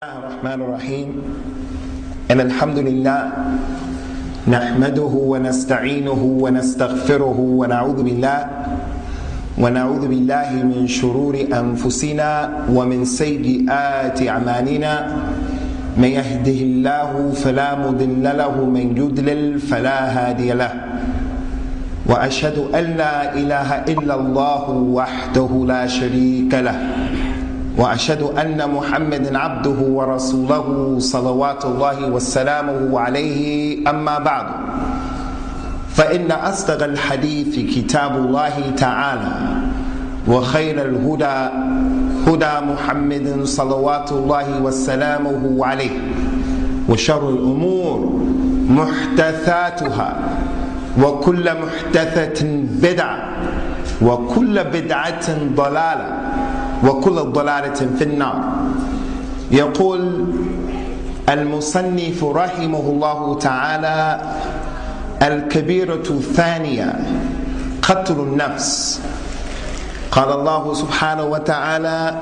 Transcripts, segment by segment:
الرحمن الرحيم إن الحمد لله نحمده ونستعينه ونستغفره ونعوذ بالله من شرور أنفسنا ومن سيئات أعمالنا من يهده الله فلا مضل له ومن يضلل فلا هادي له وأشهد أن لا إله إلا الله وحده لا شريك له وأشهد أن محمدا عبده ورسوله صلوات الله وسلامه عليه أما بعد فإن أصدق الحديث كتاب الله تعالى وخير الهدى هدى محمد صلوات الله وسلامه عليه وشر الأمور محدثاتها وكل محدثة بدعة وكل بدعة ضلالة وكل ضلالة في النار. يقول المصنف رحمه الله تعالى: الكبيرة الثانية قتل النفس. قال الله سبحانه وتعالى: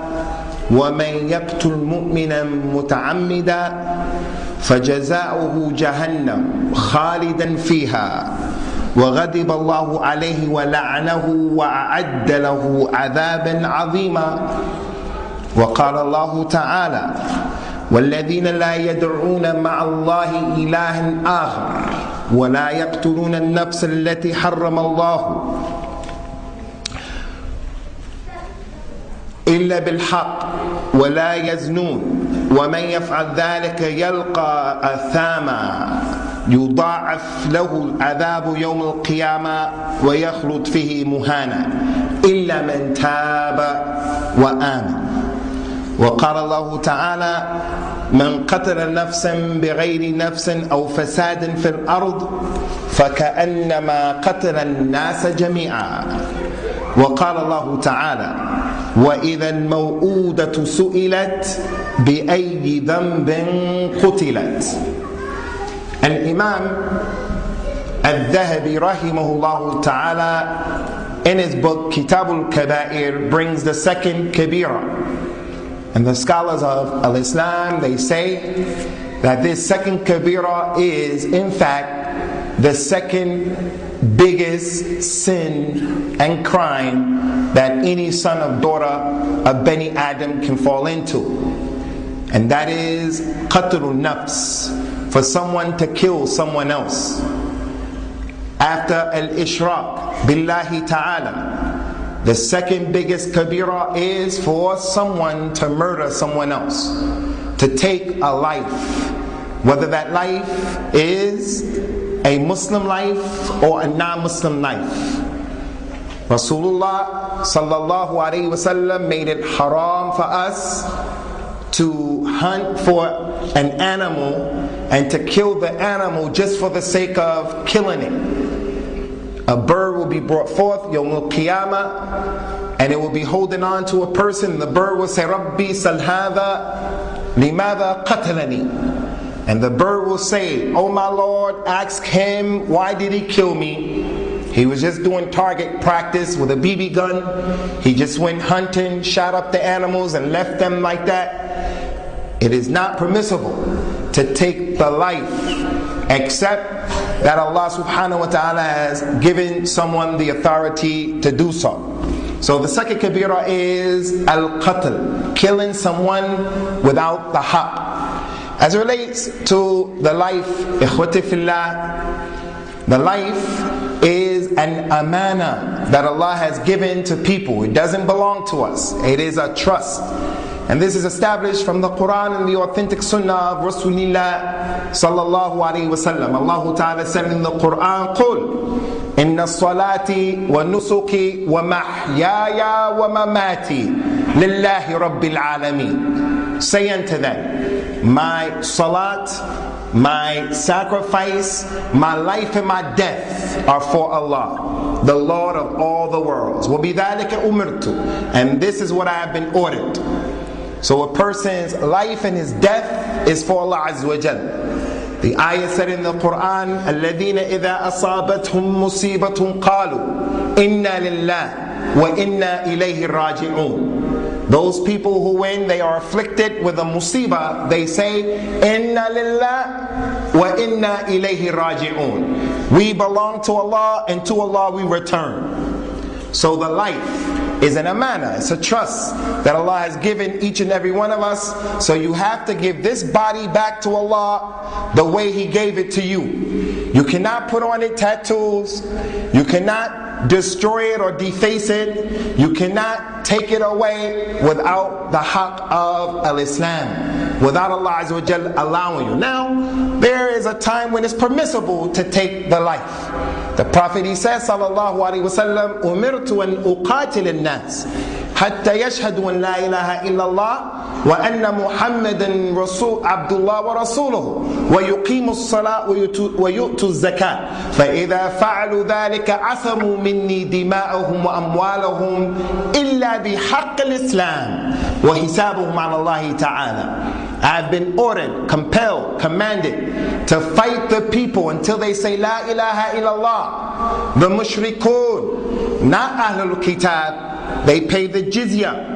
ومن يقتل مؤمنا متعمدا فجزاؤه جهنم خالدا فيها وغضب الله عليه ولعنه وأعد له عذابا عظيما. وقال الله تعالى: والذين لا يدعون مع الله إلها آخر ولا يقتلون النفس التي حرم الله إلا بالحق ولا يزنون ومن يفعل ذلك يلقى أثاما يضاعف له العذاب يوم القيامة ويخلد فيه مهانا إلا من تاب وآمن. وقال الله تعالى: من قتل نفسا بغير نفس أو فساد في الأرض فكأنما قتل الناس جميعا. وقال الله تعالى: وإذا الموءودة سئلت بأي ذنب قتلت. Al-Imam Al-Thahabi rahimahullah ta'ala in his book Kitabul Kaba'ir brings the second kabira. And the scholars of Al-Islam, they say that this second kabira is in fact the second biggest sin and crime that any son or daughter of Bani Adam can fall into. And that is qatlun nafs, for someone to kill someone else. After al-ishraq billahi ta'ala, the second biggest kabira is for someone to murder someone else, to take a life, whether that life is a Muslim life or a non-Muslim life. Rasulullah sallallahu alaihi wasallam made it haram for us to hunt for an animal and to kill the animal just for the sake of killing it. A bird will be brought forth Yawm al-Qiyamah, and it will be holding on to a person. The bird will say, Rabbi sal hadha limada qatalani. And the bird will say, oh my Lord, ask him, why did he kill me? He was just doing target practice with a BB gun. He just went hunting, shot up the animals and left them like that. It is not permissible to take the life except that Allah subhanahu wa ta'ala has given someone the authority to do so. So the second kabira is al-qatl, killing someone without the haqq. As it relates to the life, ikhwati fillah, the life is an amana that Allah has given to people. It doesn't belong to us. It is a trust. And this is established from the Quran and the authentic Sunnah of Rasulullah sallallahu alaihi wasallam. Allah Ta'ala said in the Quran, قُلْ إِنَّ الصَّلَاةِ وَنُسُكِ وَمَحْيَايَ وَمَمَاتِي لِلَّهِ رَبِّ الْعَالَمِينَ. Say unto them, my salat, my sacrifice, my life and my death are for Allah, the Lord of all the worlds. وَبِذَلِكَ أُمِرْتُ. And this is what I have been ordered. So a person's life and his death is for Allah Azza wa Jal. The ayah said in the Quran, الَّذِينَ إِذَا أَصَابَتْهُمْ مُصِيبَةٌ قَالُوا إِنَّا لِلَّهِ وَإِنَّا إِلَيْهِ رَاجِعُونَ. those people who when they are afflicted with a musibah, they say, Inna lillah wa inna ilayhi raji'un. We belong to Allah and to Allah we return. So the life is an amana, it's a trust that Allah has given each and every one of us. So you have to give this body back to Allah the way He gave it to you. You cannot put on it tattoos. You cannot destroy it or deface it. You cannot take it away without the haqq of al-Islam, without Allah Azza wa Jal allowing you. Now, there is a time when it's permissible to take the life. The Prophet, he says, sallallahu alaihi wasallam, umirtu an uqatil an-nas hatta yashhadu an la ilaha illallah wa anna muhammadan rasul abdullah wa rasuluhu wa yuqimu as-salat wa yu'tu az-zakat fa idha fa'alu dhalika asamu minni dima'ahum wa amwalahum illa bihaqq al-islam wa hisabuhum 'ala Allah ta'ala. I have been ordered, compelled, commanded to fight the people until they say La ilaha illallah. The mushrikun, not Ahlul Kitab, they pay the jizya.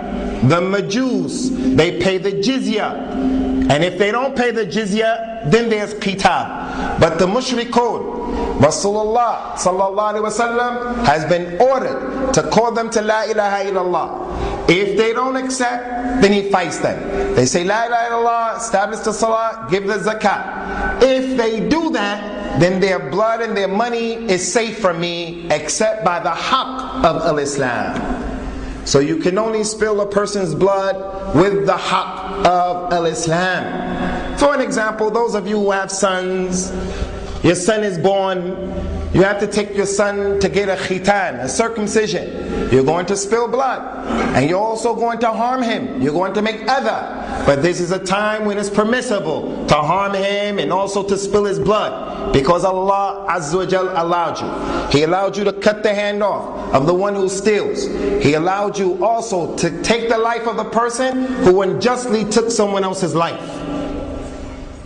The Majus, they pay the jizya. And if they don't pay the jizya, then there's Kitab. But the mushrikun, Rasulullah sallallahu alaihi wasallam has been ordered to call them to La ilaha illallah. If they don't accept, then he fights them. They say La ilaha illallah, establish the salah, give the zakat. If they do that, then their blood and their money is safe from me, except by the haqq of al-Islam. So you can only spill a person's blood with the haqq of al-Islam. For an example, those of you who have sons, your son is born, you have to take your son to get a khitan, a circumcision. You're going to spill blood, and you're also going to harm him. You're going to make adha. But this is a time when it's permissible to harm him and also to spill his blood, because Allah Azza wa Jal allowed you. He allowed you to cut the hand off of the one who steals. He allowed you also to take the life of the person who unjustly took someone else's life.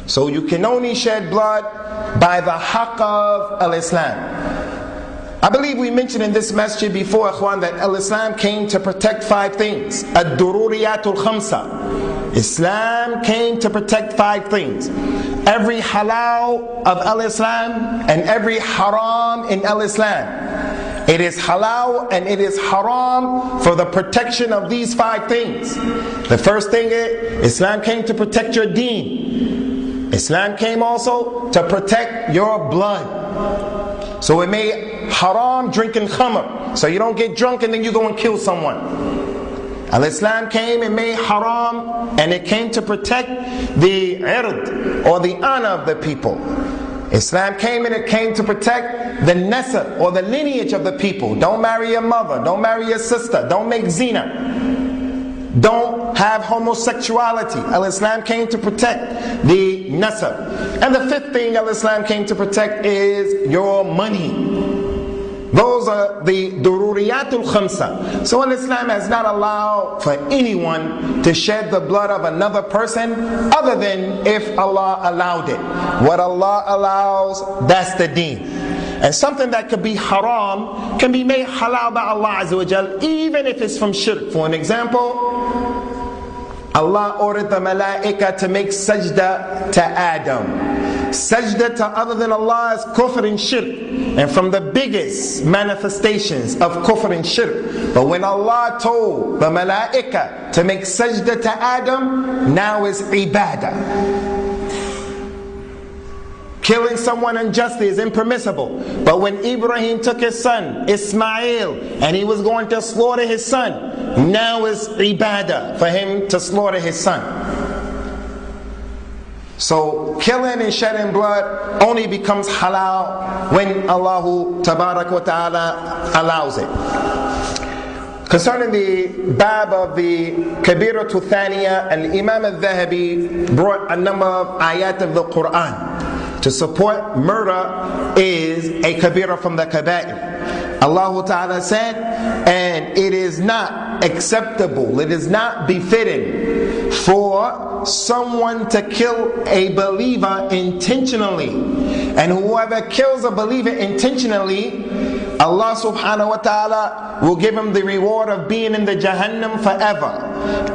So you can only shed blood by the haqq of al-Islam. I believe we mentioned in this masjid before, Ikhwan, that al-Islam came to protect 5 things. Ad-dururiyatul khamsa. Islam came to protect 5 things. Every halal of al-Islam and every haram in al-Islam. It is halal and it is haram for the protection of these 5 things. The first thing is, Islam came to protect your deen. Islam came also to protect your blood. So it made haram drinking khamr, so you don't get drunk and then you go and kill someone. Al-Islam came and made haram, and it came to protect the ird, or the honor of the people. Islam came and it came to protect the nasab, or the lineage of the people. Don't marry your mother, don't marry your sister, don't make zina, don't have homosexuality. Al-Islam came to protect the nasab. And the 5th thing Al-Islam came to protect is your money. Those are the dururiyatul khamsa. So Al-Islam has not allowed for anyone to shed the blood of another person other than if Allah allowed it. What Allah allows, that's the deen. And something that could be haram can be made halal by Allah Azza wa Jal, even if it's from shirk. For an example, Allah ordered the malaika to make sajda to Adam. Sajda to other than Allah is kufr and shirk, and from the biggest manifestations of kufr and shirk. But when Allah told the malaika to make sajda to Adam, now is ibadah. Killing someone unjustly is impermissible. But when Ibrahim took his son Ismail and he was going to slaughter his son, now is ibadah for him to slaughter his son. So killing and shedding blood only becomes halal when Allah Tabarak wa Ta'ala allows it. Concerning the bab of the Kabiratu Thaniya, and Imam al-Thahabi brought a number of ayat of the Quran to support murder is a kabira from the kaba'ir. Allah Ta'ala said, and it is not acceptable, it is not befitting for someone to kill a believer intentionally. And whoever kills a believer intentionally, Allah subhanahu wa ta'ala will give him the reward of being in the Jahannam forever.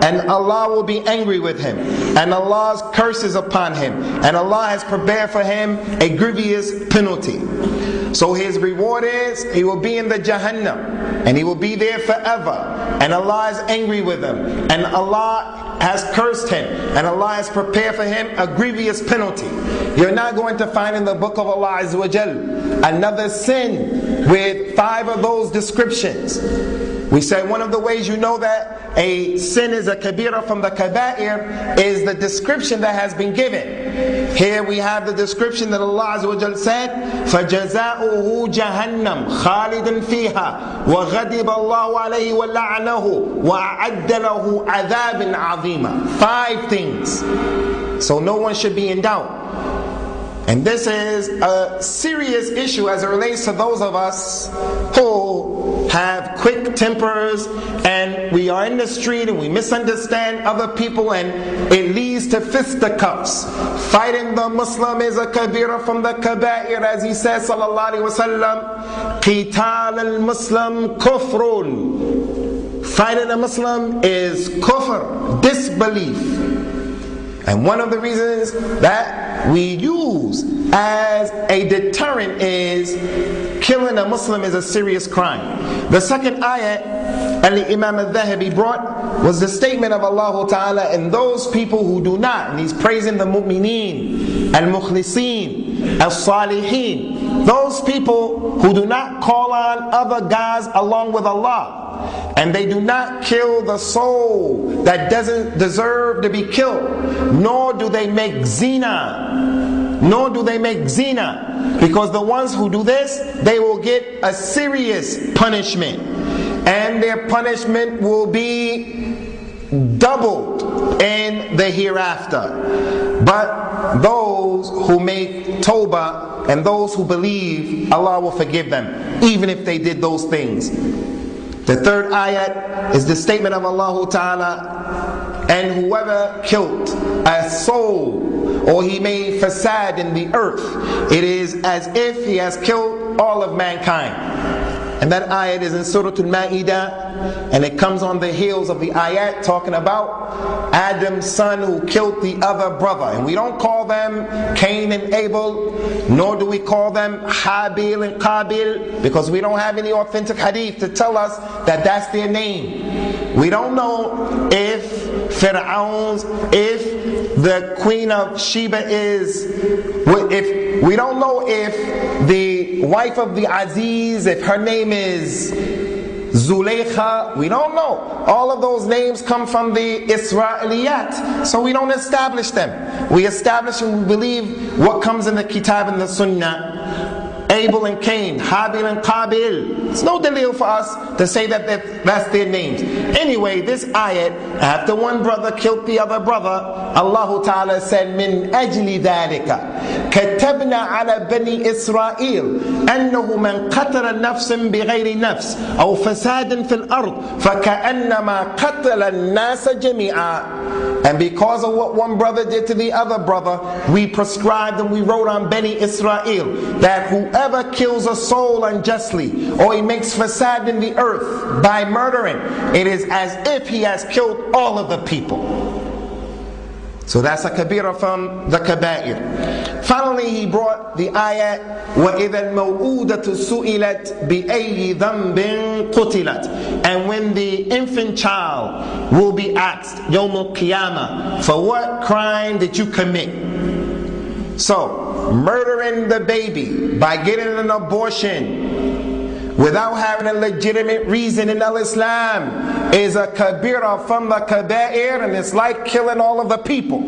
And Allah will be angry with him. And Allah's curse is upon him. And Allah has prepared for him a grievous penalty. So his reward is, he will be in the Jahannam. And he will be there forever. And Allah is angry with him. And Allah has cursed him. And Allah has prepared for him a grievous penalty. You're not going to find in the book of Allah Azza wa Jal another sin with 5 of those descriptions. We say one of the ways you know that a sin is a kabira from the kaba'ir is the description that has been given. Here we have the description that Allah Azza wa Jal said, فَجَزَاؤُهُ جَهَنَّمْ خَالِدًا فِيهَا وَغَضِبَ اللَّهُ عَلَيْهِ وَلَعْنَهُ وَأَعَدَّ لَهُ عَذَابٍ عَظِيمًا. 5 things. So no one should be in doubt. And this is a serious issue as it relates to those of us who have quick tempers and we are in the street and we misunderstand other people and it leads to fisticuffs. Fighting the Muslim is a kabira from the kaba'ir, as he says sallallahu alaihi wasallam, qital al-Muslim kufrun. Fighting a Muslim is kufr, disbelief. And one of the reasons that we use as a deterrent is killing a Muslim is a serious crime. The second ayat Imam al-Thahabi brought was the statement of Allah Ta'ala, and those people who do not, and he's praising the mu'mineen, al-mukhlisin, al-salihin, those people who do not call on other gods along with Allah, and they do not kill the soul that doesn't deserve to be killed, nor do they make zina, because the ones who do this, they will get a serious punishment, and their punishment will be doubled in the hereafter. But those who make tawbah and those who believe, Allah will forgive them, even if they did those things. The third ayat is the statement of Allah Ta'ala, and whoever killed a soul or he made fasad in the earth, it is as if he has killed all of mankind. And that ayat is in Surah Al-Ma'idah, and it comes on the heels of the ayat talking about Adam's son who killed the other brother. And we don't call them Cain and Abel, nor do we call them Habil and Qabil, because we don't have any authentic hadith to tell us that that's their name. We don't know if the queen of Sheba we don't know if the wife of the Aziz, if her name is Zulaykha, we don't know. All of those names come from the Israeliyat, so we don't establish them. We establish and we believe what comes in the Kitab and the Sunnah. Abel and Cain, Habil and Qabil. It's no dalil for us to say that that's their names. Anyway, this ayat, after one brother killed the other brother, Allah Ta'ala said, Min ajli dhalika katabna ala bani Israel annahu man qatala nafsan bighayri nafs aw fasadan fil ard faka'annama qatala an-nasa jami'a. And because of what one brother did to the other brother, we prescribed and we wrote on Bani Israel that whoever kills a soul unjustly or he makes fasad in the earth by murdering, it is as if he has killed all of the people. So that's a kabira from the kaba'ir. Finally, he brought the ayat, وَإِذَا الْمَوْءُودَةُ سُئِلَتْ بِأَيِّ ذَنْبٍ قُتِلَتْ. And when the infant child will be asked, Yawm al-Qiyamah, for what crime did you commit? So, murdering the baby by getting an abortion without having a legitimate reason in al-Islam is a kabira from the kaba'ir, and it's like killing all of the people.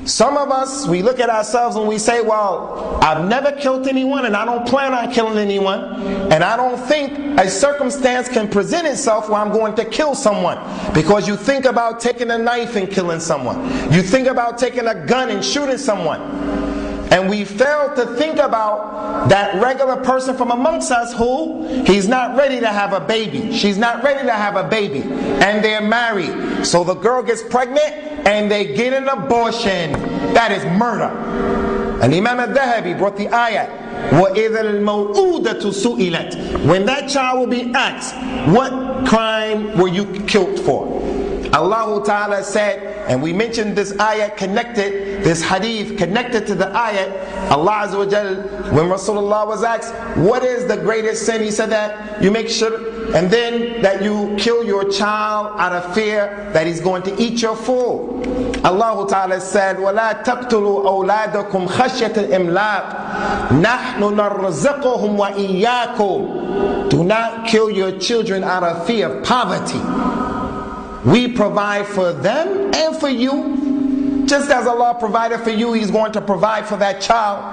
Some of us, we look at ourselves and we say, well, I've never killed anyone and I don't plan on killing anyone, and I don't think a circumstance can present itself where I'm going to kill someone. Because you think about taking a knife and killing someone. You think about taking a gun and shooting someone. And we fail to think about that regular person from amongst us who, he's not ready to have a baby, she's not ready to have a baby, and they're married. So the girl gets pregnant and they get an abortion. That is murder. And Imam al-Thahabi brought the ayat, وَإِذَا الْمَوْءُودَةُ سُئِلَتْ. When that child will be asked, what crime were you killed for? Allah Ta'ala said, and we mentioned this ayat connected, this hadith connected to the ayat. Allah Azza wa Jal, when Rasulullah was asked, what is the greatest sin? He said that you make sure, and then that you kill your child out of fear that he's going to eat your food. Allah Ta'ala said, وَلَا تَقْتُلُوا أَوْلَادَكُمْ خَشْيَةَ الْإِمْلَاقِ نَحْنُ نَرْزُقُهُمْ وَإِيَّاكُمْ. Do not kill your children out of fear of poverty. We provide for them and for you. Just as Allah provided for you, He's going to provide for that child.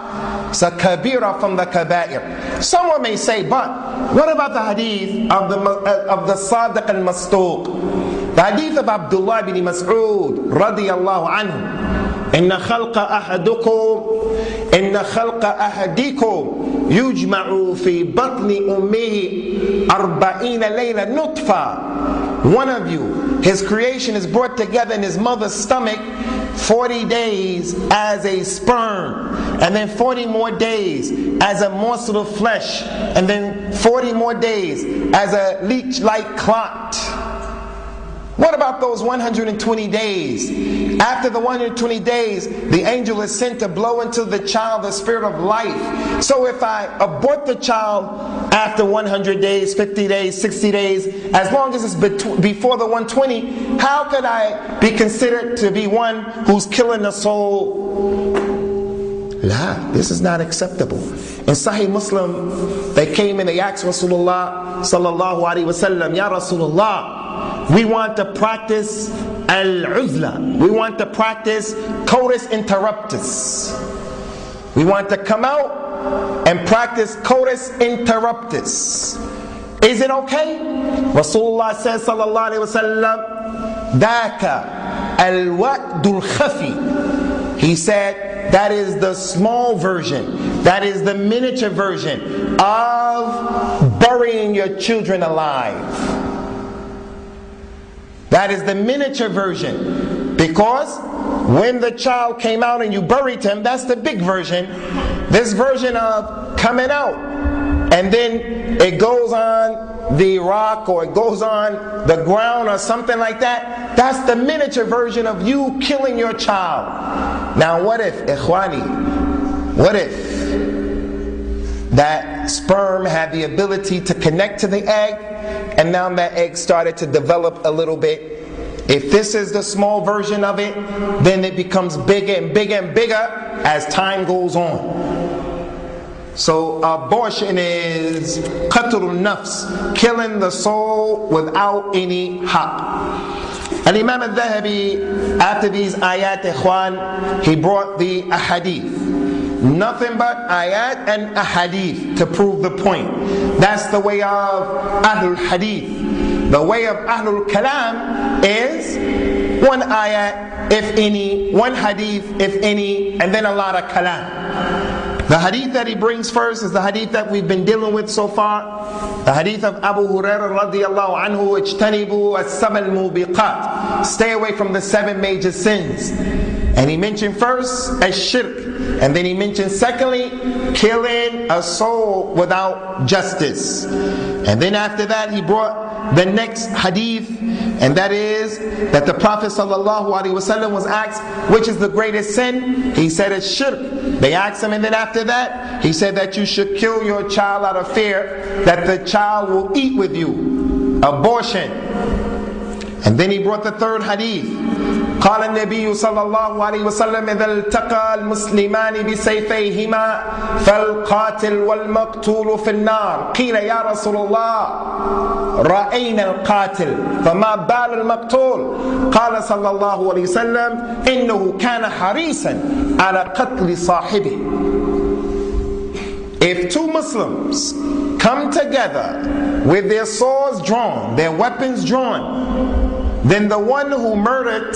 It's a kabira from the kaba'ir. Someone may say, but what about the hadith of the Sadiq al-Masduq? The hadith of Abdullah ibn Mas'ud radiyallahu anhu. إن خلق أحدكم يجمع في بطن أمه 40 ليلة نطفة. One of you, his creation is brought together in his mother's stomach 40 days as a sperm, and then 40 more days as a morsel of flesh, and then 40 more days as a leech-like clot. What about those 120 days? After the 120 days, the angel is sent to blow into the child the spirit of life. So if I abort the child after 100 days, 50 days, 60 days, as long as it's before the 120, how could I be considered to be one who's killing the soul? La, this is not acceptable. In Sahih Muslim, they came and they asked Rasulullah sallallahu alaihi wasallam, Ya Rasulullah, we want to practice al-uzla. We want to practice coitus interruptus. We want to come out and practice coitus interruptus. Is it okay? Rasulullah says sallallahu alaihi wasallam, Daka al-wa'dul khafi. He said, that is the small version, that is the miniature version of burying your children alive. That is the miniature version. Because when the child came out and you buried him, that's the big version. This version of coming out, and then it goes on the rock or it goes on the ground or something like that, that's the miniature version of you killing your child. Now what if, ikhwani, what if that sperm had the ability to connect to the egg, and now that egg started to develop a little bit? If this is the small version of it, then it becomes bigger and bigger and bigger as time goes on. So abortion is qatlun nafs, killing the soul without any haqq. And Imam al-Thahabi, after these ayat, ikhwan, he brought the ahadith. Nothing but ayat and ahadith to prove the point. That's the way of Ahlul Hadith. The way of Ahlul Kalam is one ayat, if any, one hadith, if any, and then a lot of kalam. The hadith that he brings first is the hadith that we've been dealing with so far. The hadith of Abu Hurairah radiyallahu anhu, ijtanibu as-sab'al mubiqat. Stay away from the 7 major sins. And he mentioned first ash-shirk, and then he mentioned secondly killing a soul without justice. And then after that he brought the next hadith, and that is that the Prophet ﷺ was asked, which is the greatest sin? He said it's shirk. They asked him, and then after that he said that you should kill your child out of fear that the child will eat with you. Abortion. And then he brought the third hadith. قال النبي صلى الله عليه وسلم إذا التقى المسلمان بسيفيهما فالقاتل والمقتول في النار قيل يا رسول الله رأينا القاتل فما بال المقتول قال صلى الله عليه وسلم إنه كان حريصا على قتل صاحبه. If two Muslims come together with their swords drawn, their weapons drawn, then the one who murdered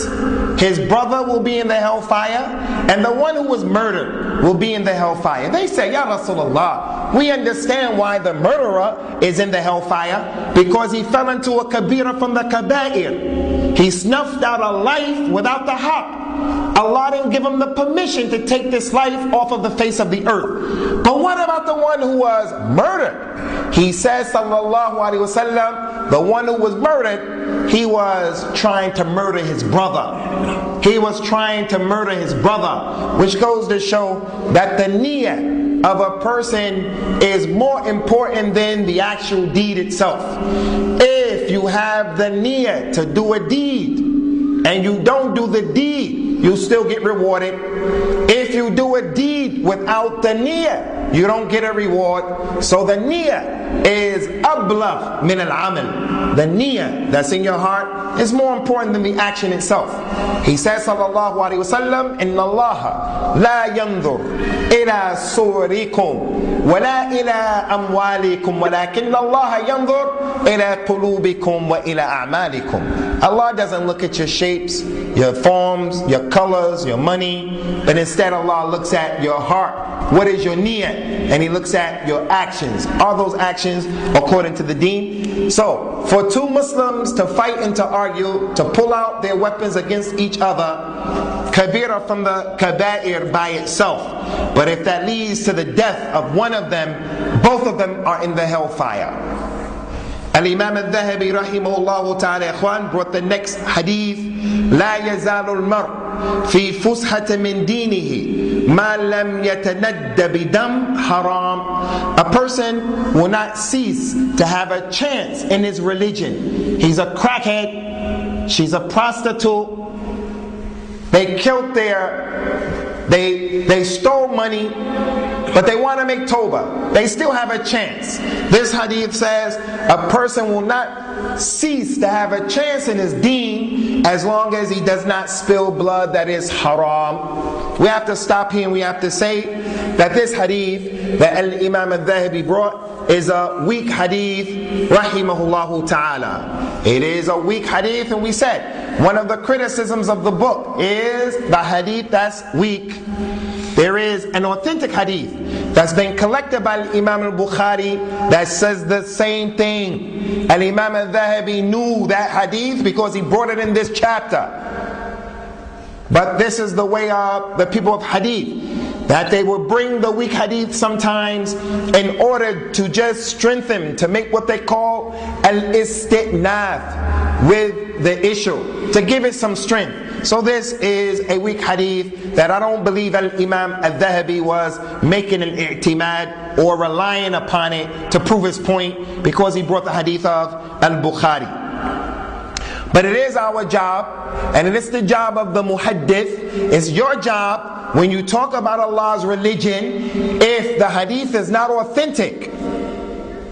his brother will be in the hellfire, and the one who was murdered will be in the hellfire. They say, Ya Rasulullah, we understand why the murderer is in the hellfire, because he fell into a kabira from the kaba'ir. He snuffed out a life without the haqq. Allah didn't give him the permission to take this life off of the face of the earth. But what about the one who was murdered? He says, sallallahu alaihi wasallam, the one who was murdered, he was trying to murder his brother. He was trying to murder his brother, which goes to show that the niyyah of a person is more important than the actual deed itself. If you have the niyyah to do a deed and you don't do the deed, you still get rewarded. If you do a deed without the niyyah, you don't get a reward. So the niyyah is ablagh min al-amal. The niyyah that's in your heart is more important than the action itself. He says, sallallahu alaihi wasallam, inna Allah la yanzur ila surikum wala ila amwalikum walakin Allah yanzur ila qulubikum wa ila a'malikum. Allah doesn't look at your shapes, your forms, your colors, your money, but instead Allah looks at your heart. What is your niyyah? And He looks at your actions. Are those actions according to the deen? So, for two Muslims to fight and to argue, to pull out their weapons against each other, kabira from the kaba'ir by itself. But if that leads to the death of one of them, both of them are in the hellfire. Al-Imam al-Thahabi rahimahullah ta'ala ikhwan brought the next hadith. لا يزال المرء في فسحة من دينه ما لم يتند بدم حرام. A person will not cease to have a chance in his religion. He's a crackhead, she's a prostitute, they killed they stole money, but they want to make tawbah. They still have a chance. This hadith says a person will not cease to have a chance in his deen as long as he does not spill blood that is haram. We have to stop here and we have to say that this hadith that Al-Imam al-Thahabi brought is a weak hadith, rahimahullahu ta'ala. It is a weak hadith, and we said one of the criticisms of the book is the hadith that's weak. There is an authentic hadith that's been collected by Imam al-Bukhari that says the same thing. Al-Imam al-Thahabi knew that hadith because he brought it in this chapter. But this is the way of the people of hadith, that they will bring the weak hadith sometimes in order to just strengthen, to make what they call al-istitnath with the issue, to give it some strength. So this is a weak hadith that I don't believe Al-Imam al-Thahabi was making an i'timad or relying upon it to prove his point, because he brought the hadith of al-Bukhari. But it is our job, and it is the job of the muhaddith, it's your job when you talk about Allah's religion, if the hadith is not authentic.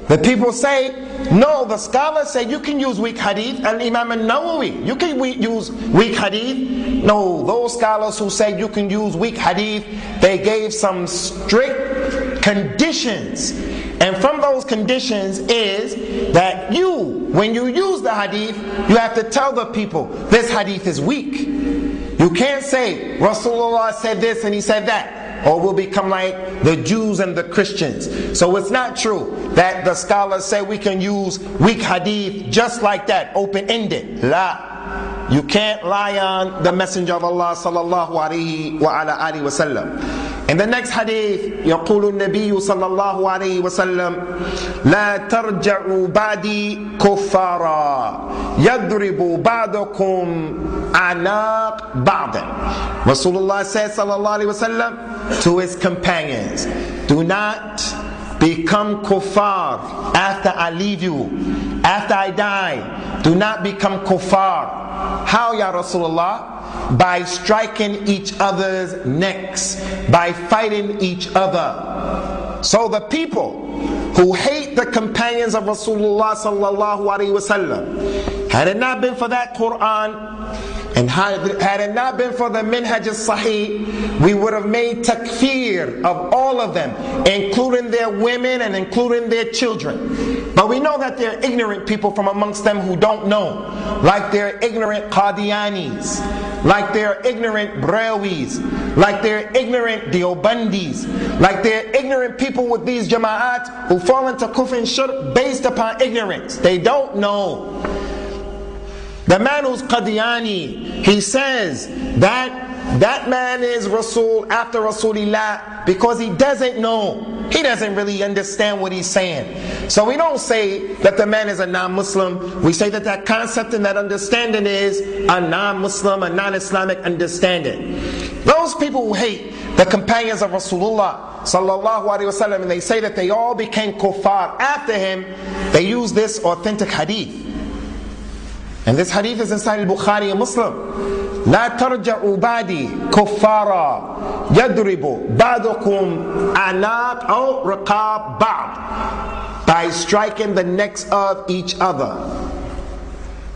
The people say, no, the scholars say you can use weak hadith. Al-Imam al-Nawawi, you can use weak hadith. No, those scholars who say you can use weak hadith, they gave some strict conditions. And from those conditions is that when you use the hadith, you have to tell the people, this hadith is weak. You can't say, Rasulullah said this and he said that, or we'll become like the Jews and the Christians. So it's not true that the scholars say we can use weak hadith just like that, open-ended. La. You can't lie on the Messenger of Allah sallallahu alaihi wa ala alihi wa sallam. In the next hadith, يقول النبي صلى الله عليه وسلم لا ترجعوا بعدي كفارا يضرب بعضكم أعناق بعض. Rasulullah said sallallahu alaihi wasallam to his companions, do not become kuffar after I leave you, after I die. Do not become kuffar. How, Ya Rasulullah? By striking each other's necks, by fighting each other. So the people who hate the companions of Rasulullah sallallahu alaihi wasallam, had it not been for that Quran, and had it not been for the Minhaj al-Sahih, we would have made takfir of all of them, including their women and including their children. But we know that there are ignorant people from amongst them who don't know, like there are ignorant Qadianis, like there are ignorant Brahwis, like there are ignorant Deobandis, like there are ignorant people with these jama'at who fall into kufr and shirk based upon ignorance. They don't know. The man who's Qadiani, he says that that man is Rasul after Rasulillah because he doesn't know. He doesn't really understand what he's saying. So we don't say that the man is a non-Muslim. We say that that concept and that understanding is a non-Muslim, a non-Islamic understanding. Those people who hate the companions of Rasulullah sallallahu alaihi wasallam, and they say that they all became kuffar after him, they use this authentic hadith. And this hadith is inside al-Bukhari and Muslim. لا ترجعوا بعدي كفارا يضرب بعضكم أعناق أو رقاب بعض, by striking the necks of each other.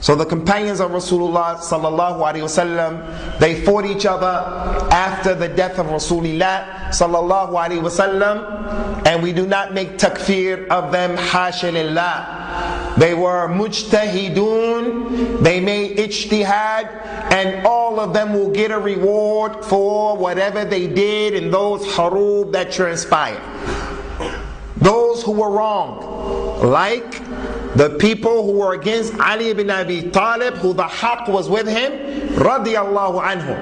So the companions of Rasulullah sallallahu alaihi wasallam, they fought each other after the death of Rasulullah sallallahu alaihi wasallam, and we do not make takfir of them, hasha lillah. They were mujtahidun, they made ijtihad, and all of them will get a reward for whatever they did in those harub that transpired. Those who were wrong, like the people who were against Ali ibn Abi Talib, who the haqq was with him, radiyallahu anhum,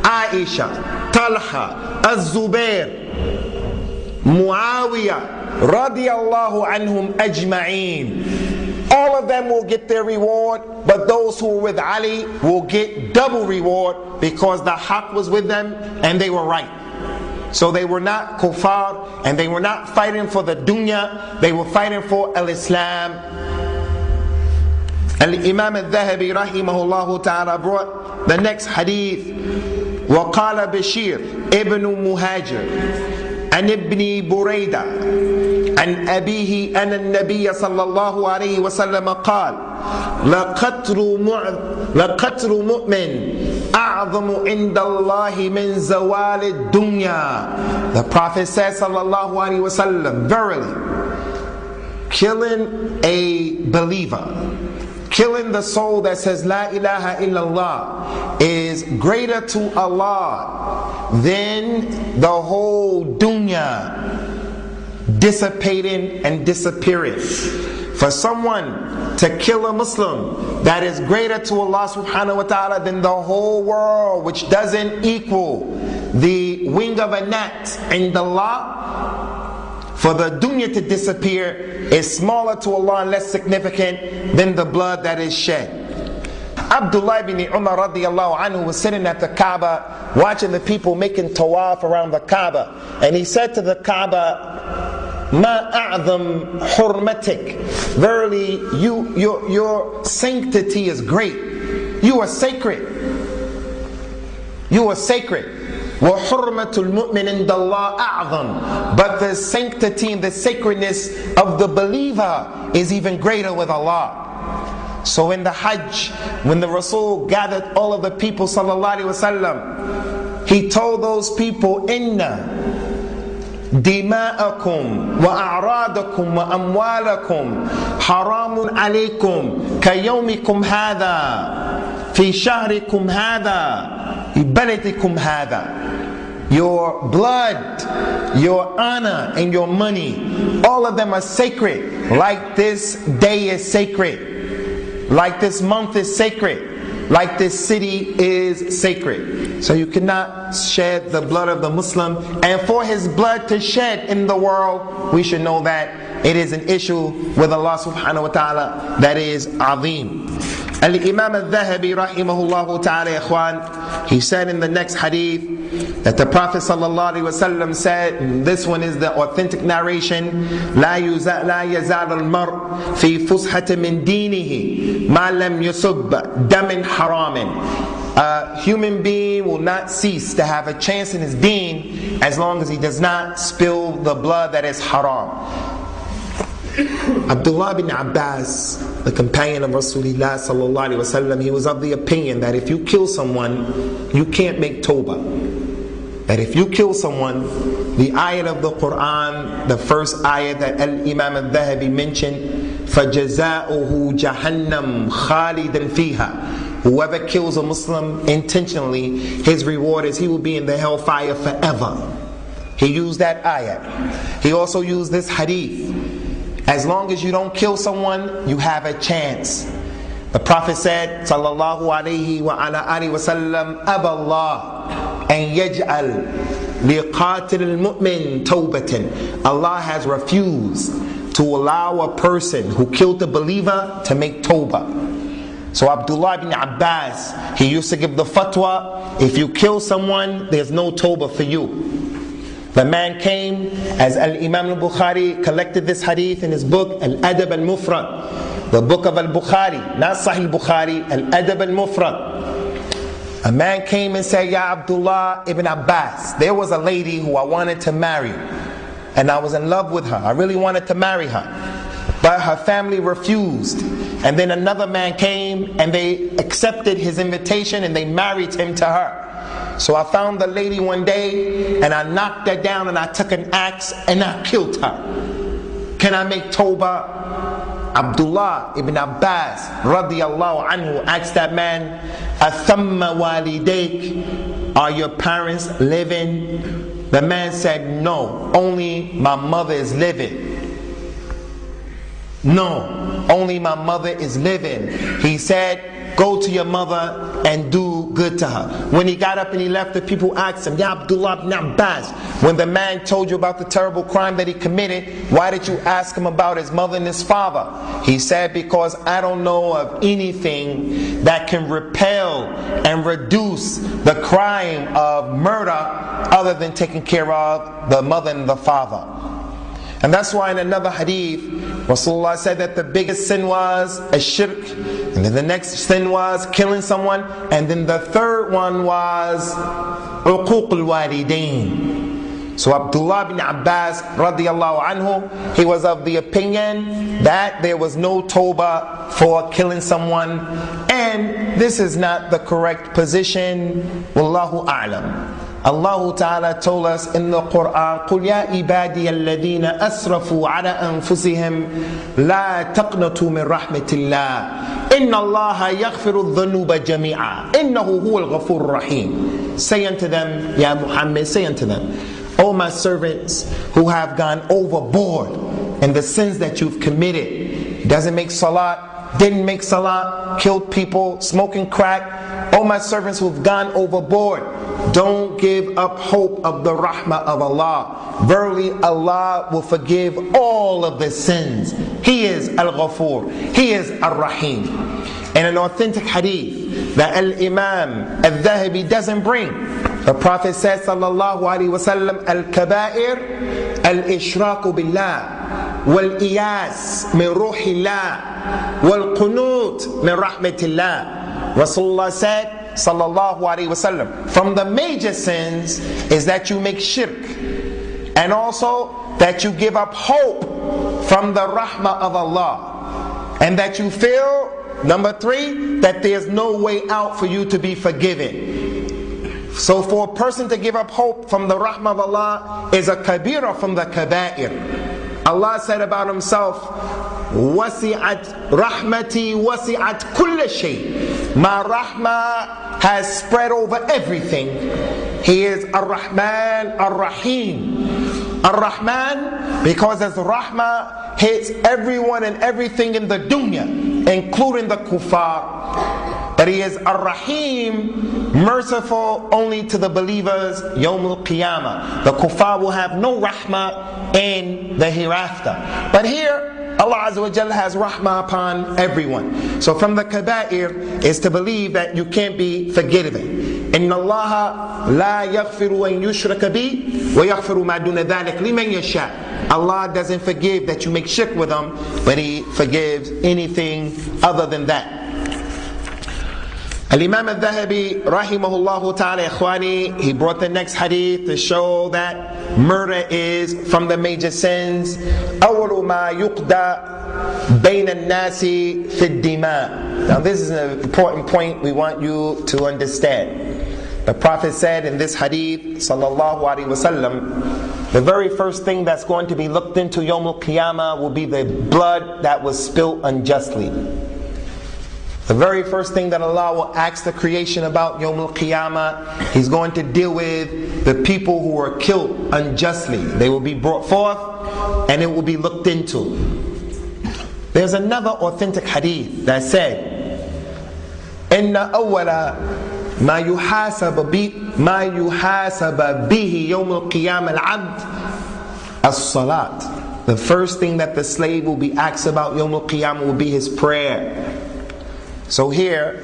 Aisha, Talha, Az-Zubair, Muawiyah, radiyallahu anhum ajma'een. All of them will get their reward, but those who were with Ali will get double reward because the haqq was with them and they were right. So they were not kuffar, and they were not fighting for the dunya, they were fighting for al-Islam. Al-Imam al-Thahabi rahimahullah ta'ala brought the next hadith. وقال بشير ابن مهاجر عن ابن بريدة عن أبيه أن النبي صلى الله عليه وسلم قال لقتل مؤمن أعظم عند الله من زوال الدنيا. The Prophet says sallallahu alaihi wasallam, verily, killing a believer, killing the soul that says La ilaha illallah, is greater to Allah than the whole dunya dissipating and disappearing. For someone to kill a Muslim, that is greater to Allah subhanahu wa ta'ala than the whole world, which doesn't equal the wing of a gnat in Allah. For the dunya to disappear is smaller to Allah and less significant than the blood that is shed. Abdullah ibn Umar radiyallahu anhu was sitting at the Kaaba watching the people making tawaf around the Kaaba, and he said to the Kaaba, Ma a'zam hurmatik, verily your sanctity is great. You are sacred. You are sacred. وَحُرْمَةُ الْمُؤْمِنِ عِنْدَ اللَّهِ أَعْظَمُ, but the sanctity and the sacredness of the believer is even greater with Allah. So in the Hajj, when the Rasul gathered all of the people sallallahu alaihi wasallam, he told those people, Inna dima'akum wa a'radakum wa amwalakum haramun alaykum kayawmikum hadha fi shahrikum hadha fi baladikum hadha. Your blood, your honor, and your money, all of them are sacred, like this day is sacred, like this month is sacred, like this city is sacred. So you cannot shed the blood of the Muslim, and for his blood to shed in the world, we should know that it is an issue with Allah subhanahu wa ta'ala that is azim. Al-Imam al-Thahabi rahimahullah ta'ala ikhwan, he said in the next hadith that the Prophet sallallahu alaihi wasallam said, and this one is the authentic narration, لا يزال المرء في فسحة من دينه ما لم يصب دم حرام. A human being will not cease to have a chance in his deen as long as he does not spill the blood that is haram. Abdullah bin Abbas, the companion of Rasulullah sallallahu alaihi wasallam, he was of the opinion that if you kill someone, you can't make tawbah. That if you kill someone, the ayat of the Quran, the first ayat that Al-Imam al-Thahabi mentioned, فَجَزَاؤُهُ جَهَنَّمْ خَالِدًا فِيهَا, whoever kills a Muslim intentionally, his reward is he will be in the hellfire forever. He used that ayat. He also used this hadith. As long as you don't kill someone, you have a chance. The Prophet said, sallallahu alayhi wa ala alihi wa sallam, Aballah an yaj'al liqatil al-mu'min tawbatan. Allah has refused to allow a person who killed a believer to make tawbah. So Abdullah ibn Abbas, he used to give the fatwa, if you kill someone, there's no tawbah for you. The man came, as Al-Imam al-Bukhari collected this hadith in his book, Al-Adab al-Mufrad, the book of Al-Bukhari, not Sahih Bukhari, Al-Adab al-Mufrad. A man came and said, Ya Abdullah ibn Abbas, there was a lady who I wanted to marry, and I was in love with her. I really wanted to marry her, but her family refused. And then another man came and they accepted his invitation and they married him to her. So I found the lady one day and I knocked her down and I took an axe and I killed her. Can I make tawbah? Abdullah ibn Abbas radiyallahu anhu asked that man, Athamma walidayk, are your parents living? The man said, no, only my mother is living. No, only my mother is living. He said, go to your mother and do good to her. When he got up and he left, the people asked him, Ya Abdullah ibn Abbas, when the man told you about the terrible crime that he committed, why did you ask him about his mother and his father? He said, because I don't know of anything that can repel and reduce the crime of murder other than taking care of the mother and the father. And that's why in another hadith, Rasulullah said that the biggest sin was a shirk, and then the next sin was killing someone, and then the third one was uquq al-walidain. So Abdullah bin Abbas radiyallahu anhu, he was of the opinion that there was no tawbah for killing someone, and this is not the correct position. Wallahu a'lam. Allah Ta'ala told us in the Quran, قُلْ يَا إِبَادِيَ الَّذِينَ أَسْرَفُوا عَلَىٰ أَنفُسِهِمْ لَا تَقْنَطُوا مِنْ رَحْمَةِ اللَّهِ إِنَّ اللَّهَ يَغْفِرُ الذُّنُوبَ جَمِيعًا إِنَّهُ هُوَ الْغَفُورُ الرَّحِيمُ. Say unto them, Ya Muhammad, say unto them, O my servants who have gone overboard in the sins that you've committed, doesn't make salat, didn't make salat, killed people, smoking crack, O my servants who've gone overboard, don't give up hope of the rahmah of Allah. Verily Allah will forgive all of the sins. He is Al-Ghafur, He is Ar-Rahim. In an authentic hadith that Al-Imam Al-Thahabi doesn't bring, the Prophet says sallallahu alaihi wasallam, Al-Kaba'ir Al-Ishraku Billah Wal-Iyas Min Ruhillah Wal-Qunut Min Rahmatillah. Rasulullah said sallallahu alaihi wasallam, from the major sins is that you make shirk, and also that you give up hope from the rahmah of Allah, and that you feel, number 3, that there's no way out for you to be forgiven. So for a person to give up hope from the rahmah of Allah is a kabira from the kaba'ir. Allah said about Himself, wasi'at rahmati wasi'at kulla shay. My rahmah has spread over everything. He is Ar-Rahman Ar-Rahim. Ar-Rahman, because His rahmah hits everyone and everything in the dunya, including the kuffar. But He is Ar-Rahim, merciful only to the believers Yawm al-Qiyamah. The kuffar will have no rahmah in the hereafter. But here Allah Azza wa Jalla has rahmah upon everyone. So from the kaba'ir is to believe that you can't be forgiven. Inna Allah la yaghfiru an yushraka bi wa yaghfiru ma duna dhalik liman yasha. Allah doesn't forgive that you make shirk with Him, but He forgives anything other than that. Al-Imam Al-Thahabi rahimahullah ta'ala ikhwani, he brought the next hadith to show that murder is from the major sins. أول ما يقضى بين الناس في الدماء. Now this is an important point we want you to understand. The Prophet said in this hadith sallallahu alaihi wasallam, the very first thing that's going to be looked into Yawm al-Qiyamah will be the blood that was spilt unjustly. The very first thing that Allah will ask the creation about Yawm al-Qiyamah, He's going to deal with the people who were killed unjustly. They will be brought forth and it will be looked into. There's another authentic hadith that said إن أول ما يحاسب به يوم القيامة العبد الصلاة. The first thing that the slave will be asked about Yawm al-Qiyamah will be his prayer. So here,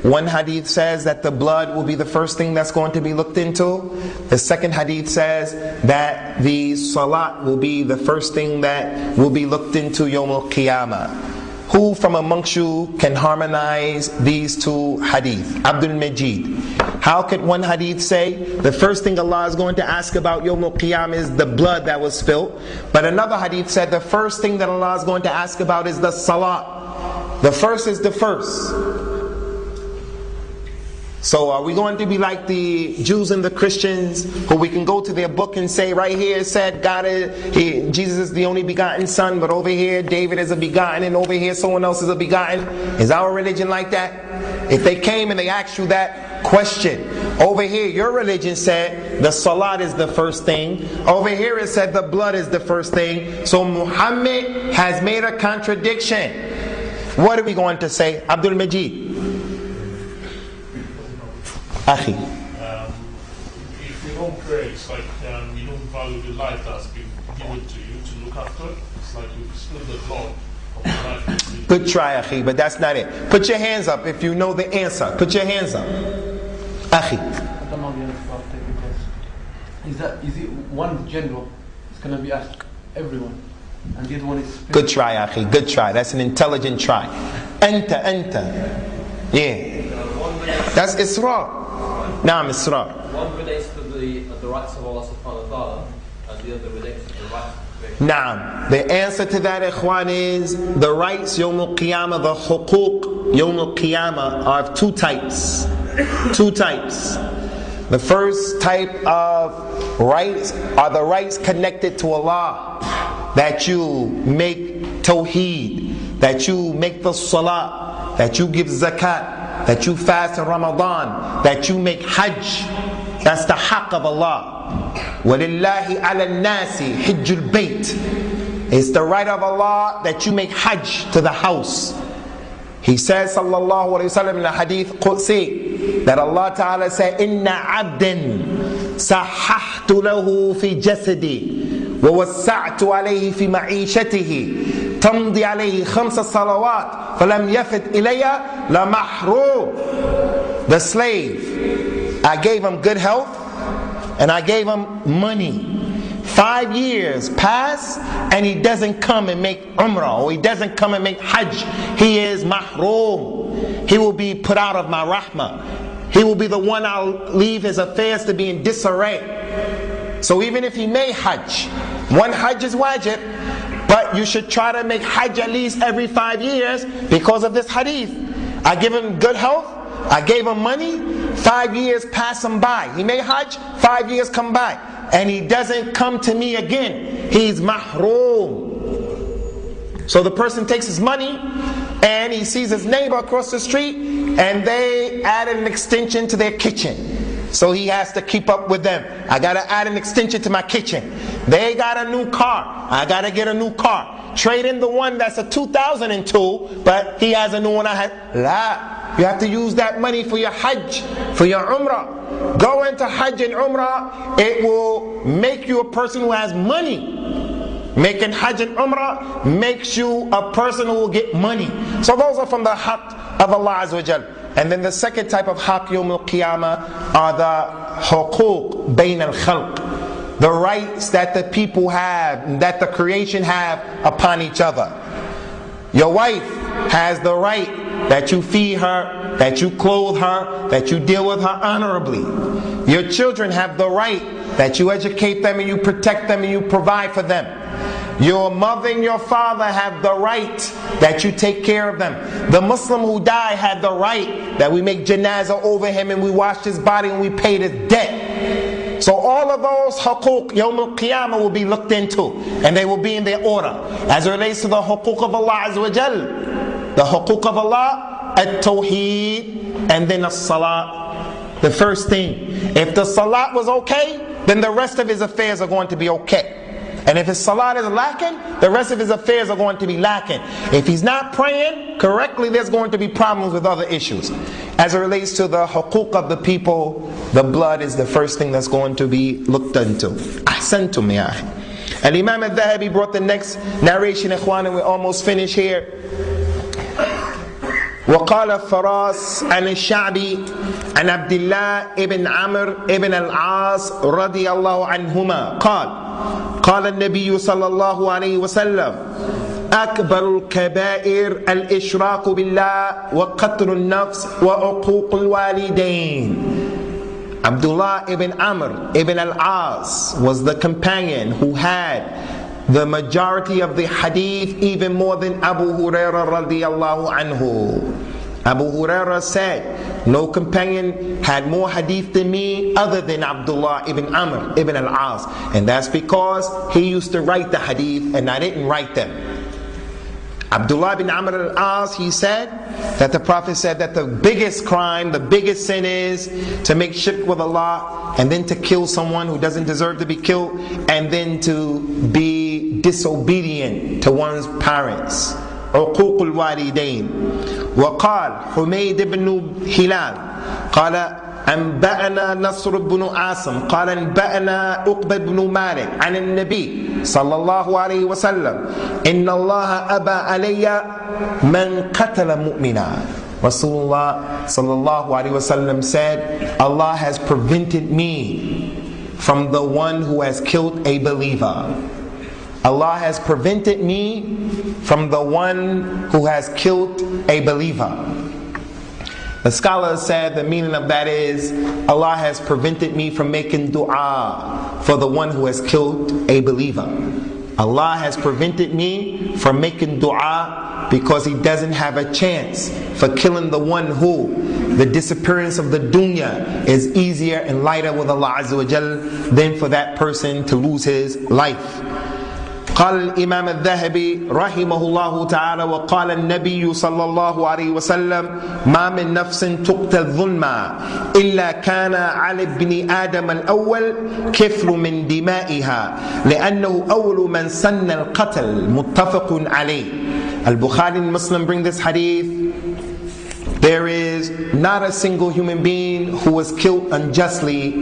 one hadith says that the blood will be the first thing that's going to be looked into. The second hadith says that the salat will be the first thing that will be looked into Yawm al-Qiyamah. Who from amongst you can harmonize these two hadith? Abdul Majid. How could one hadith say the first thing Allah is going to ask about Yawm al-Qiyamah is the blood that was spilled, but another hadith said the first thing that Allah is going to ask about is the salat. The first is the first. So are we going to be like the Jews and the Christians, who we can go to their book and say, right here it said Jesus is the only begotten Son, but over here David is a begotten, and over here someone else is a begotten? Is our religion like that? If they came and they asked you that question, over here your religion said the salat is the first thing, over here it said the blood is the first thing, so Muhammad has made a contradiction. What are we going to say? Abdul Majid. If we don't pray, it's like we don't value the life that's been given to you to look after. It's like you spill the blood of the life. Good try, Akhi, but that's not it. Put your hands up if you know the answer. Put your hands up. Akhi. Is it one general? It's going to be asked everyone. And the other one is... Good try, Akhi. Good try. That's an intelligent try. Anta. Yeah. That's Isra. Naam, Isra. One relates to the rights of Allah subhanahu wa ta'ala, and the other relates to the rights of the Naam. The answer to that, ikhwan, is the rights, Yawm al-Qiyamah, the huquq, Yawm al-Qiyamah, are of two types. Two types. The first type of rights are the rights connected to Allah. That you make tawheed, that you make the salah, that you give zakat, that you fast in Ramadan, that you make hajj. That's the haqq of Allah. وَلِلَّهِ عَلَى النَّاسِ حِجُّ الْبَيْتِ. It's the right of Allah that you make hajj to the house. He says, sallallahu alayhi wa sallam, in the hadith Qudsi, that Allah Ta'ala said, إِنَّ عَبْدٍ سَحَحْتُ لَهُ فِي جَسَدِي وَوَسَّعْتُ عَلَيْهِ فِي مَعِيشَتِهِ تمضي عليه 5 صلوات فلم يفت إلي لمحروم. The slave, I gave him good health and I gave him money. 5 years pass and he doesn't come and make umrah, or he doesn't come and make hajj. He is mahroom. He will be put out of my rahmah. He will be the one I'll leave his affairs to be in disarray. So even if he made hajj, one hajj is wajib, but you should try to make hajj at least every 5 years because of this hadith. I give him good health, I gave him money, 5 years pass him by. He made hajj, 5 years come by, and he doesn't come to me again. He's mahroom. So the person takes his money and he sees his neighbor across the street and they added an extension to their kitchen. So he has to keep up with them. I gotta add an extension to my kitchen. They got a new car, I gotta get a new car. Trade in the one that's a 2002, but he has a new one. You have to use that money for your hajj, for your umrah. Go into hajj and umrah, it will make you a person who has money. Making hajj and umrah makes you a person who will get money. So those are from the haqq of Allah Azza wa Jal. And then the second type of haqq Yawm al-Qiyamah are the huquq bayn al-khalq. The rights that the people have, that the creation have upon each other. Your wife has the right that you feed her, that you clothe her, that you deal with her honorably. Your children have the right that you educate them and you protect them and you provide for them. Your mother and your father have the right that you take care of them. The Muslim who died had the right that we make janazah over him and we wash his body and we pay his debt. So all of those huquq, Yawm al-Qiyamah, will be looked into, and they will be in their order. As it relates to the huquq of Allah Azza wa Jal, the huquq of Allah, at-tawheed, and then as-salat. The first thing, if the salat was okay, then the rest of his affairs are going to be okay. And if his salat is lacking, the rest of his affairs are going to be lacking. If he's not praying correctly, there's going to be problems with other issues. as it relates to the huquq of the people, the blood is the first thing that's going to be looked into. Ahsantum ya akhi. And Imam al-Thahabi brought the next narration, ikhwan, and we're almost finished here. وقال الفراس عن الشعبي عن عبد الله ابن عمرو ابن العاص رضي الله عنهما قال النبي صلى الله عليه وسلم أكبر الكبائر الإشراك بالله وقتل النفس وعقوق الوالدين. Abdullah ibn Amr ibn al-As was the companion who had the majority of the hadith, even more than Abu Hurairah radiyallahu anhu. Abu Hurairah said, no companion had more hadith than me other than Abdullah ibn Amr ibn al-As. And that's because he used to write the hadith and I didn't write them. Abdullah ibn Amr al-As, he said that the Prophet said that the biggest crime, the biggest sin is to make shirk with Allah, and then to kill someone who doesn't deserve to be killed, and then to be disobedient to one's parents. عقوق الوالدين. وقال حميد بن هلال قال أنبأنا نصر بن عاصم قال أنبأنا عقبة بن مالك عن النبي صلى الله عليه وسلم إن الله أبى علي من قتل مؤمنا. Rasulullah sallallahu alaihi wasallam said, Allah has prevented me from the one who has killed a believer. Allah has prevented me from the one who has killed a believer. The scholars said the meaning of that is, Allah has prevented me from making dua for the one who has killed a believer. Allah has prevented me from making dua because He doesn't have a chance for killing the one who the disappearance of the dunya is easier and lighter with Allah Azza wa Jal than for that person to lose his life. قال الإمام الذهبي رحمه الله تعالى وقال النبي صلى الله عليه وسلم ما من نفس تقتل ظلما إلا كان على ابن آدم الأول كفل من دمائها لأنه أول من سن القتل متفق عليه. Al-Bukhari and Muslim bring this hadith. There is not a single human being who was killed unjustly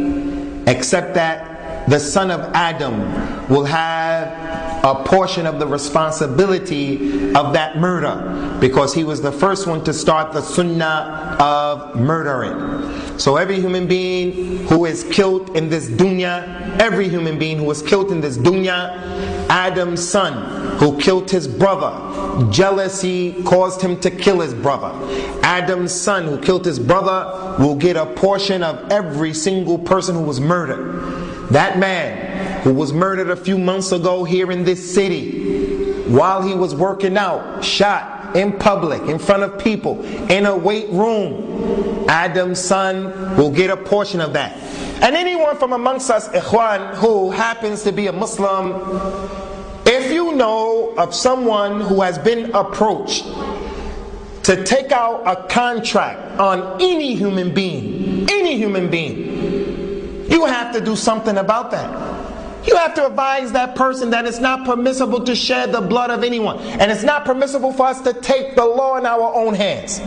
except that the son of Adam will have a portion of the responsibility of that murder, because he was the first one to start the sunnah of murdering. So every human being who is killed in this dunya, every human being who was killed in this dunya, Adam's son who killed his brother, jealousy caused him to kill his brother. Adam's son who killed his brother will get a portion of every single person who was murdered. That man who was murdered a few months ago here in this city, while he was working out, shot in public, in front of people, in a weight room, Adam's son will get a portion of that. And anyone from amongst us, ikhwan, who happens to be a Muslim, if you know of someone who has been approached to take out a contract on any human being, you have to do something about that. You have to advise that person that it's not permissible to shed the blood of anyone. And it's not permissible for us to take the law in our own hands.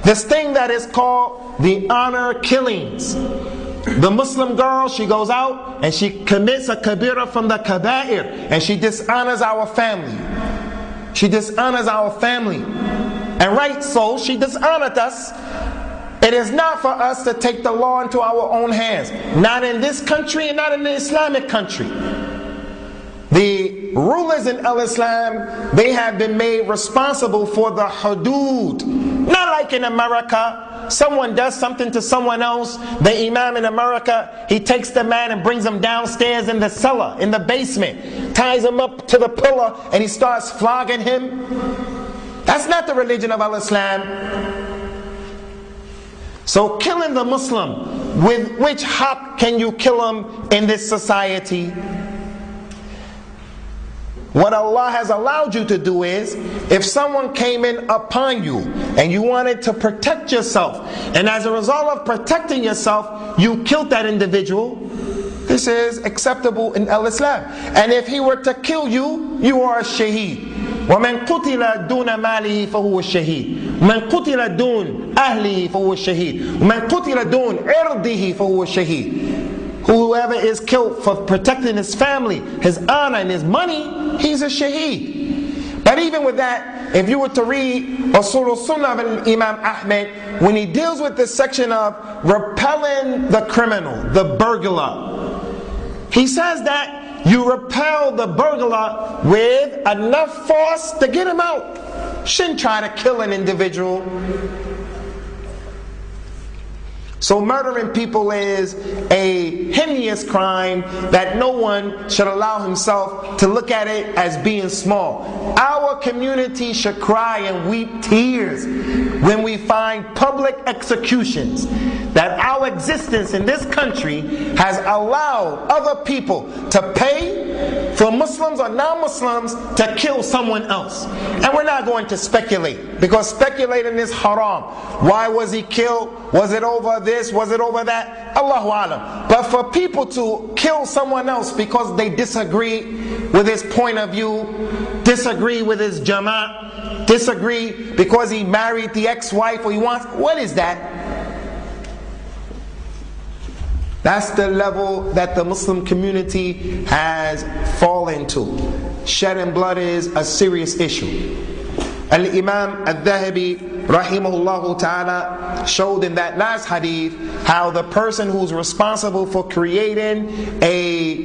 This thing that is called the honor killings. The Muslim girl, she goes out and she commits a kabira from the kaba'ir, and she dishonors our family. She dishonors our family. And right so, she dishonored us. It is not for us to take the law into our own hands. Not in this country and not in the Islamic country. The rulers in Al-Islam, they have been made responsible for the hudud. Not like in America. Someone does something to someone else. The imam in America, he takes the man and brings him downstairs in the cellar, in the basement, ties him up to the pillar, and he starts flogging him. That's not the religion of Al-Islam. So killing the Muslim, with which haqq can you kill him in this society? What Allah has allowed you to do is, if someone came in upon you and you wanted to protect yourself, and as a result of protecting yourself, you killed that individual, this is acceptable in Al-Islam. And if he were to kill you, you are a shaheed. وَمَنْ قُتِلَ دُونَ مَالِهِ فَهُوَ الشَّهِيدُ. من قتل دون أهله فهو الشهيد ومن قتل دون عرضه فهو الشهيد. Whoever is killed for protecting his family, his honor and his money, he's a shaheed. But even with that, if you were to read Usul al-Sunnah of Imam Ahmed, when he deals with this section of repelling the criminal, the burglar, he says that you repel the burglar with enough force to get him out. Shouldn't try to kill an individual. So murdering people is a heinous crime that no one should allow himself to look at it as being small. Our community should cry and weep tears when we find public executions. That our existence in this country has allowed other people to pay for Muslims or non-Muslims to kill someone else. And we're not going to speculate, because speculating is haram. Why was he killed? Was it over this? Was it over that? Allahu Alam. But for people to kill someone else because they disagree with his point of view, disagree with his jama'at, disagree because he married the ex-wife or he wants, what is that? That's the level that the Muslim community has fallen to. Shedding blood is a serious issue. Al-Imam Al-Thahabi rahimahullah ta'ala showed in that last hadith how the person who's responsible for creating a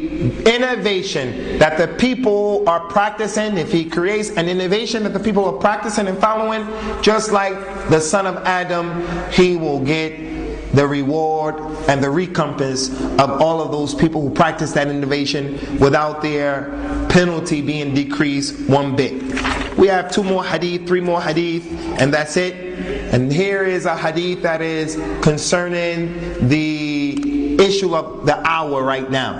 innovation that the people are practicing, if he creates an innovation that the people are practicing and following, just like the son of Adam, he will get the reward and the recompense of all of those people who practice that innovation without their penalty being decreased one bit. We have 2 more hadith, 3 more hadith, and that's it. And here is a hadith that is concerning the issue of the hour right now.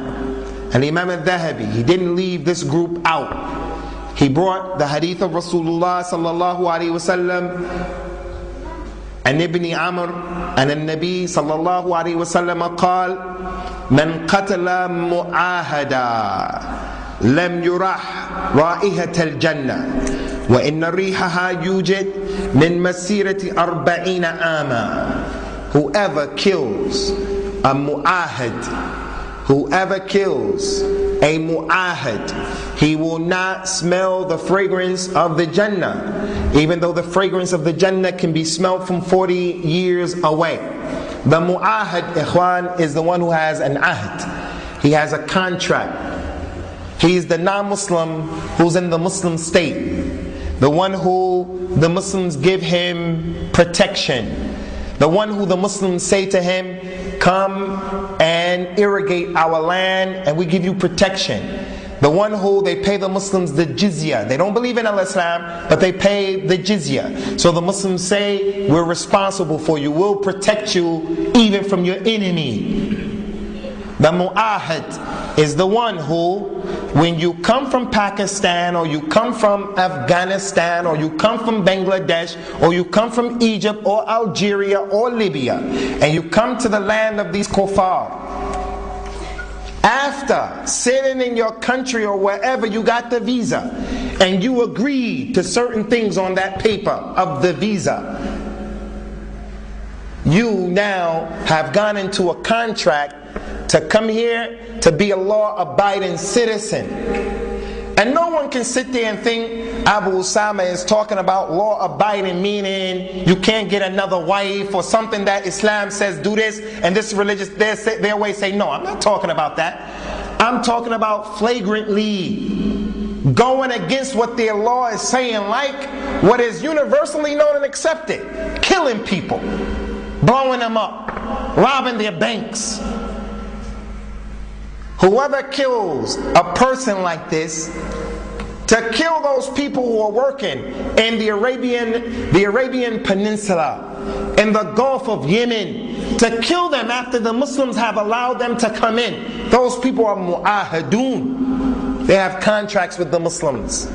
And Imam al-Thahabi, he didn't leave this group out. He brought the hadith of Rasulullah sallallahu alaihi wasallam عن ابن عمرو أن النبي صلى الله عليه وسلم قال من قتل معاهدا لم يرح رائحة الجنة وإن ريحها يوجد من مسيرة 40 عاما. Whoever kills a mu'ahad, whoever kills a mu'ahad, he will not smell the fragrance of the Jannah, even though the fragrance of the Jannah can be smelled from 40 years away. The mu'ahad, ikhwan, is the one who has an ahd. He has a contract. He's the non-Muslim who's in the Muslim state. The one who the Muslims give him protection. The one who the Muslims say to him, come and irrigate our land and we give you protection. The one who they pay the Muslims the jizya. They don't believe in al-Islam, but they pay the jizya. So the Muslims say, we're responsible for you. We'll protect you even from your enemy. The mu'ahad is the one who, when you come from Pakistan, or you come from Afghanistan, or you come from Bangladesh, or you come from Egypt, or Algeria, or Libya, and you come to the land of these kuffar, after sitting in your country or wherever you got the visa, and you agreed to certain things on that paper of the visa, you now have gone into a contract to come here to be a law-abiding citizen. And no one can sit there and think Abu Usamah is talking about law-abiding, meaning you can't get another wife or something that Islam says do this, and this religious, their way say no. I'm not talking about that. I'm talking about flagrantly going against what their law is saying, like what is universally known and accepted. Killing people, blowing them up, robbing their banks. Whoever kills a person like this, to kill those people who are working in the Arabian Peninsula, in the Gulf of Yemen, to kill them after the Muslims have allowed them to come in, those people are mu'ahadun. They have contracts with the Muslims.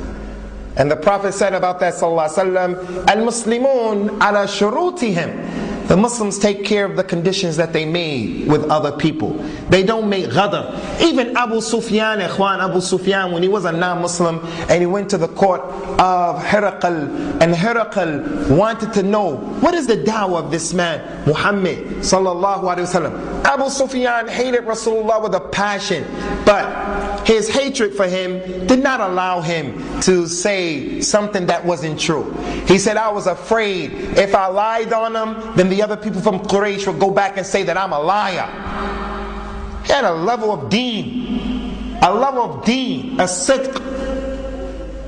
And the Prophet said about that, sallallahu alaihi wasallam, al-Muslimun ala shurutihim. The Muslims take care of the conditions that they made with other people. They don't make ghadr. Even Abu Sufyan, Abu Sufyan, when he was a non-Muslim and he went to the court of Herakl, and Herakl wanted to know, what is the da'wah of this man, Muhammad sallallahu alaihi wasallam? Abu Sufyan hated Rasulullah with a passion, but his hatred for him did not allow him to say something that wasn't true. He said, I was afraid if I lied on him, then the other people from Quraysh would go back and say that I'm a liar. He had a level of deen, a sidq.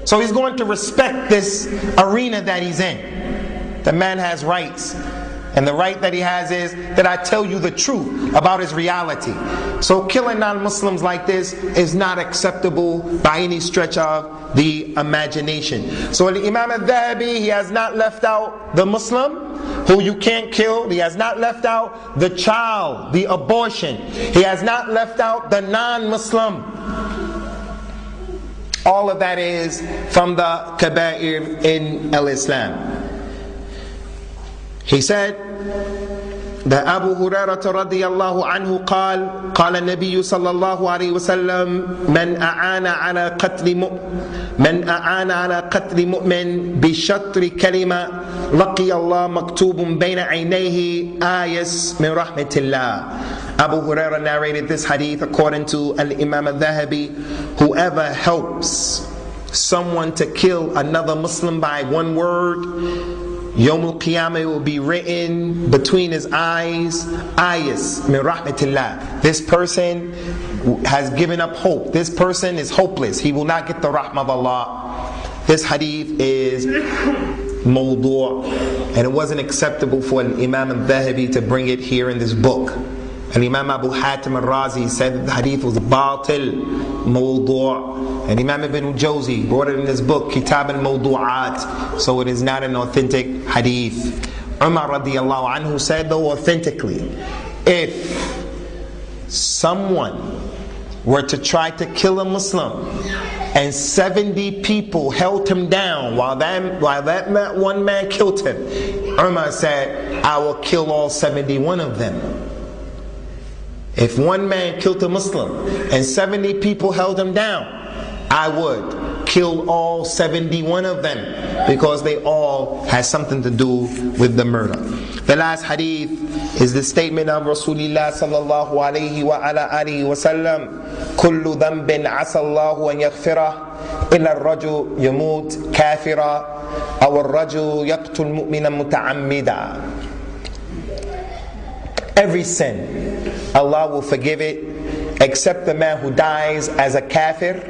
So he's going to respect this arena that he's in. The man has rights. And the right that he has is that I tell you the truth about his reality. So killing non-Muslims like this is not acceptable by any stretch of the imagination. So Imam al-Thahabi, he has not left out the Muslim who you can't kill. He has not left out the child, the abortion. He has not left out the non-Muslim. All of that is from the kaba'ir in al-Islam. He said that Abu Hurairah radiyallahu anhu قال النبي صلى الله عليه وسلم من أعان على قتل مؤمن بشطر كلمة لقي الله مكتوب بين عينيه آيس من رحمة الله. Abu Hurairah narrated this hadith according to Al-Imam al-Thahabi. Whoever helps someone to kill another Muslim by one word, Yawm al-Qiyamah will be written between his eyes, ayas min rahmatillah. This person has given up hope. This person is hopeless. He will not get the rahmah of Allah. This hadith is mawdu', and it wasn't acceptable for Imam al-Thahabi to bring it here in this book. And Imam Abu Hatim al-Razi said that the hadith was batil, mawdu'. And Imam Ibn Jawzi brought it in his book, Kitab al-Mawdu'at. So it is not an authentic hadith. Umar radiyallahu anhu said though authentically, if someone were to try to kill a Muslim and 70 people held him down while that one man killed him, Umar said, I will kill all 71 of them. If one man killed a Muslim and 70 people held him down, I would kill all 71 of them, because they all had something to do with the murder. The last hadith is the statement of Rasulullah sallallahu alayhi wa ala alihi wa sallam, kullu dhanbin asa Allahu an yaghfirah illa ar-rajul yamut kafira aw ar-rajul yaqtul mu'mina muta'ammida. Every sin, Allah will forgive it, except the man who dies as a kafir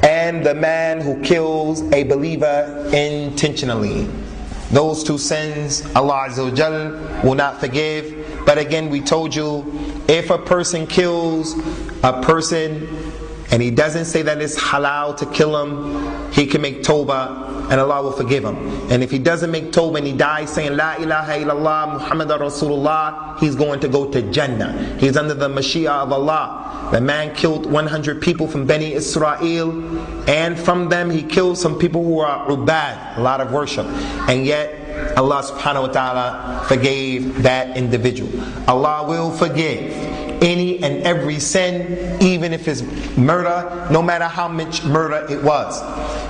and the man who kills a believer intentionally. Those two sins Allah Azza wa Jal will not forgive. But again, we told you, if a person kills a person and he doesn't say that it's halal to kill him, he can make tawbah and Allah will forgive him. And if he doesn't make tawbah and he dies saying La ilaha illallah Muhammadan Rasulullah, he's going to go to Jannah. He's under the Mashiach of Allah. The man killed 100 people from Bani Israel, and from them he killed some people who are ubad, a lot of worship. And yet Allah subhanahu wa ta'ala forgave that individual. Allah will forgive any and every sin, even if it's murder, no matter how much murder it was.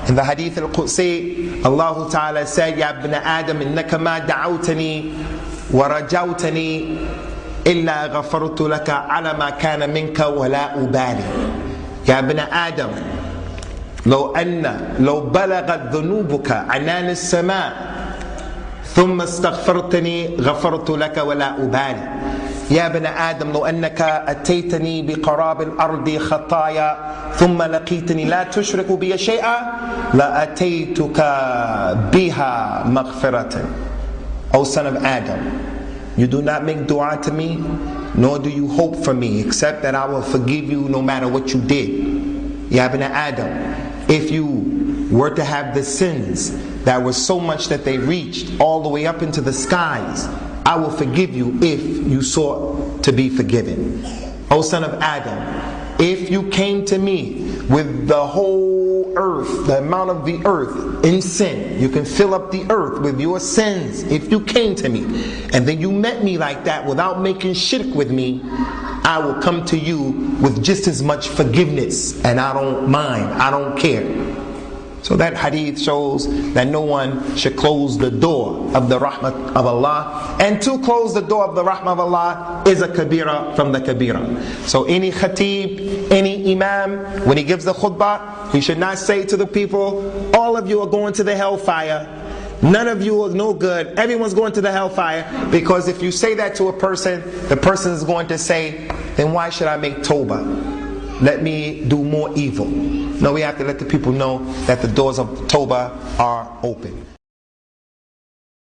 In the Hadith al-Qudsi, Allah Ta'ala said, Ya ibn Adam, innaka ma da'awtani wa rajawtani illa ghafartu laka ala ma kana minka wa la ubali. Ya ibn Adam, لو بلغت ذنوبك عنان السماء ثم استغفرتني غفرت لك ولا أبالي. يا ابن آدم لو أنك أتيتني بقراب الأرض خطايا ثم لقيتني لا تشرك بي شيئا لأتيتك بها مغفرة. O son of Adam, you do not make dua to me, nor do you hope for me, except that I will forgive you no matter what you did. Ya ibn Adam, if you were to have the sins that were so much that they reached all the way up into the skies, I will forgive you if you sought to be forgiven. O son of Adam, if you came to me with the whole earth, the amount of the earth in sin. You can fill up the earth with your sins if you came to me. And then you met me like that without making shirk with me, I will come to you with just as much forgiveness, and I don't mind, I don't care. So that hadith shows that no one should close the door of the rahmah of Allah. And to close the door of the rahmah of Allah is a kabira from the kabira. So any khatib, any imam, when he gives the khutbah, he should not say to the people, all of you are going to the hellfire. None of you are no good. Everyone's going to the hellfire. Because if you say that to a person, the person is going to say, then why should I make tawbah? Let me do more evil. No, we have to let the people know that the doors of tawbah are open.